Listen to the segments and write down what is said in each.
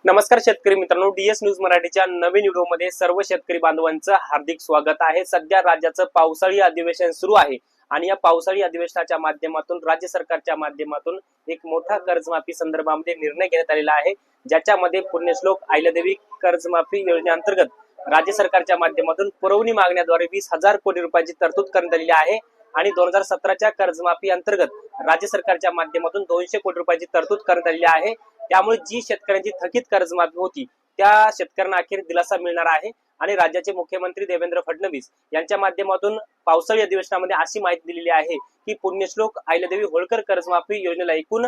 नमस्कार शेतकरी मित्रांनो, डीएस न्यूज मराठीच्या नवीन व्हिडिओमध्ये सर्व शेतकरी बांधवांचं हार्दिक स्वागत आहे। सध्या राज्याचं पावसाळी अधिवेशन सुरू आहे आणि या पावसाळी अधिवेशनाच्या माध्यमातून राज्य सरकारच्या माध्यमातून एक मोठा कर्जमाफी संदर्भामध्ये निर्णय घेण्यात आलेला आहे, ज्याच्यामध्ये पुण्यश्लोक अहिल्यादेवी कर्जमाफी योजनेअंतर्गत राज्य सरकारच्या माध्यमातून पुरवणी मागण्याद्वारे 20,000 कोटी रुपयांची तरतूद करण्यात आलेली आहे आणि 2017च्या कर्जमाफी अंतर्गत राज्य सरकारच्या माध्यमातून 200 कोटी रुपयांची तरतूद करण्यात आलेली आहे। त्यामुळे जी शेतकऱ्यांची थकीत कर्जमाफी होती त्या शेतकऱ्यांना अखेर दिलासा मिळणार आहे आणि राज्याचे मुख्यमंत्री देवेंद्र फडणवीस यांच्या माध्यमातून पावसाळी अधिवेशनामध्ये अशी माहिती दिलेली आहे की पुण्यश्लोक अहिल्यादेवी होळकर कर्जमाफी योजनेला एकूण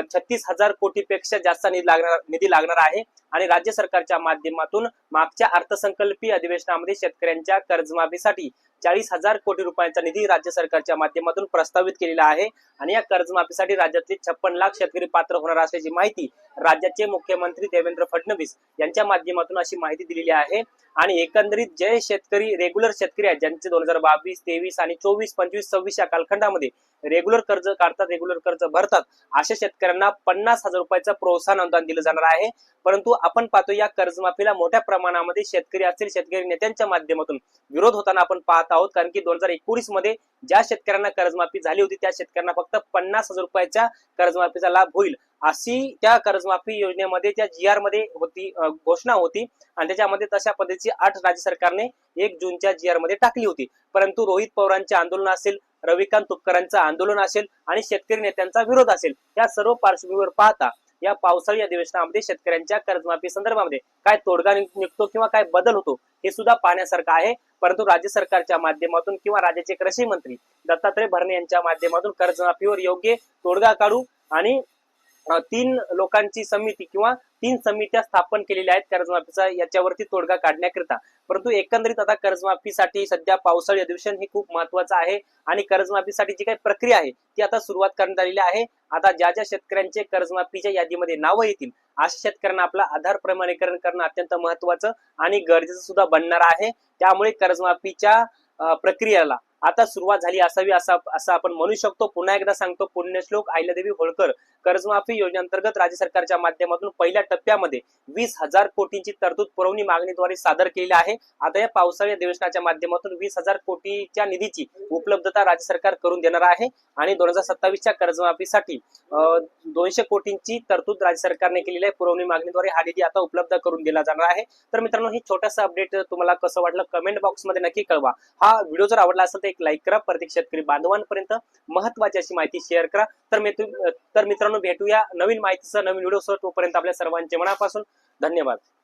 36,000 कोटीपेक्षा जास्त निधी लागणार आहे आणि राज्य सरकारच्या माध्यमातून मागच्या अर्थसंकल्पीय अधिवेशनामध्ये शेतकऱ्यांच्या कर्जमाफीसाठी 40,000 कोटी रुपयांचा निधी राज्य सरकारच्या माध्यमातून प्रस्तावित केलेला आहे आणि या कर्जमाफीसाठी राज्यातले 56 लाख शेतकरी पात्र होणार असल्याची माहिती राज्याचे मुख्यमंत्री देवेंद्र फडणवीस यांच्या माध्यमातून अशी माहिती दिलेली आहे। आणि एकंदरीत जे शेतकरी रेग्युलर शेतकरी आहेत, ज्यांचे 2022, 23 आणि 24, 25, 26 या कालखंडामध्ये रेग्युलर कर्ज काढतात, रेग्युलर कर्ज भरतात, अशा शेतकऱ्यांना 50,000 रुपयाचं प्रोत्साहन अनुदान दिलं जाणार आहे। परंतु आपण पाहतो या कर्जमाफीला मोठ्या प्रमाणामध्ये शेतकरी असतील, शेतकरी नेत्यांच्या माध्यमातून विरोध होताना आपण पाहत आहोत, कारण की 2019 मध्ये ज्या शेतकऱ्यांना कर्जमाफी झाली होती त्या शेतकऱ्यांना फक्त 50,000 रुपयाच्या कर्जमाफीचा लाभ होईल अशी त्या कर्जमाफी योजनेमध्ये त्या जीआर मध्ये होती, घोषणा होती आणि त्याच्यामध्ये तशा पद्धतीची अट राज्य सरकारने 1 जूनच्या जीआर मध्ये टाकली होती। परंतु रोहित पवारांचे आंदोलन असेल, रविकांत तुपकरांचं आंदोलन असेल आणि शेतकरी नेत्यांचा विरोध असेल, या सर्व पार्श्वभूमीवर पाहता या पावसाळी अधिवेशनामध्ये शेतकऱ्यांच्या कर्जमाफी संदर्भामध्ये काय तोडगा निघतो किंवा काय बदल होतो हे सुद्धा पाहण्यासारखं आहे। परंतु राज्य सरकारच्या माध्यमातून किंवा राज्याचे कृषी मंत्री दत्तात्रय भरणे यांच्या माध्यमातून कर्जमाफीवर योग्य तोडगा काढू आणि 3 लोकांची समिती किंवा 3 समित्या स्थापन केलेल्या आहेत कर्जमाफीचा याच्यावरती तोडगा काढण्याकरिता। परंतु एकंदरीत आता कर्जमाफीसाठी सध्या पावसाळी अधिवेशन हे खूप महत्वाचं आहे आणि कर्जमाफीसाठी जी काही प्रक्रिया आहे ती आता सुरुवात करण्यात आलेली आहे। आता ज्या ज्या शेतकऱ्यांचे कर्जमाफीच्या यादीमध्ये नावं येतील अशा शेतकऱ्यांना आपला आधार प्रमाणीकरण करणं अत्यंत महत्वाचं आणि गरजेचं सुद्धा बनणार आहे। त्यामुळे कर्जमाफीच्या प्रक्रियेला आता सुरुवात झाली असावी असं आपण म्हणू शकतो। पुन्हा एकदा सांगतो, पुण्यश्लोक अहिल्यादेवी होळकर कर्जमाफी योजनेअंतर्गत राज्य सरकारच्या माध्यमातून पहिल्या टप्प्यामध्ये 20,000 कोटींची तरतूद पुरवणी मागणीद्वारे सादर केलेली आहे। आता या पावसाळी अधिवेशनाच्या माध्यमातून 20,000 कोटीच्या निधीची उपलब्धता राज्य सरकार करून देणार आहे आणि 2027च्या कर्जमाफीसाठी 200 कोटींची तरतूद राज्य सरकारने केलेली आहे। पुरवणी मागणीद्वारे हा निधी आता उपलब्ध करून दिला जाणार आहे। तर मित्रांनो, हे छोटासा अपडेट तुम्हाला कसं वाटलं कमेंट बॉक्स मध्ये नक्की कळवा। हा व्हिडिओ जर आवडला असेल तर एक लाईक करा, प्रत्येक शेतकरी बांधवांपर्यंत महत्त्वाची अशी माहिती शेअर करा। तर मित्रांनो, भेटूया नवीन माहितीसह नवीन व्हिडिओसह। तोपर्यंत आपल्या सर्वांचे मनापासून धन्यवाद।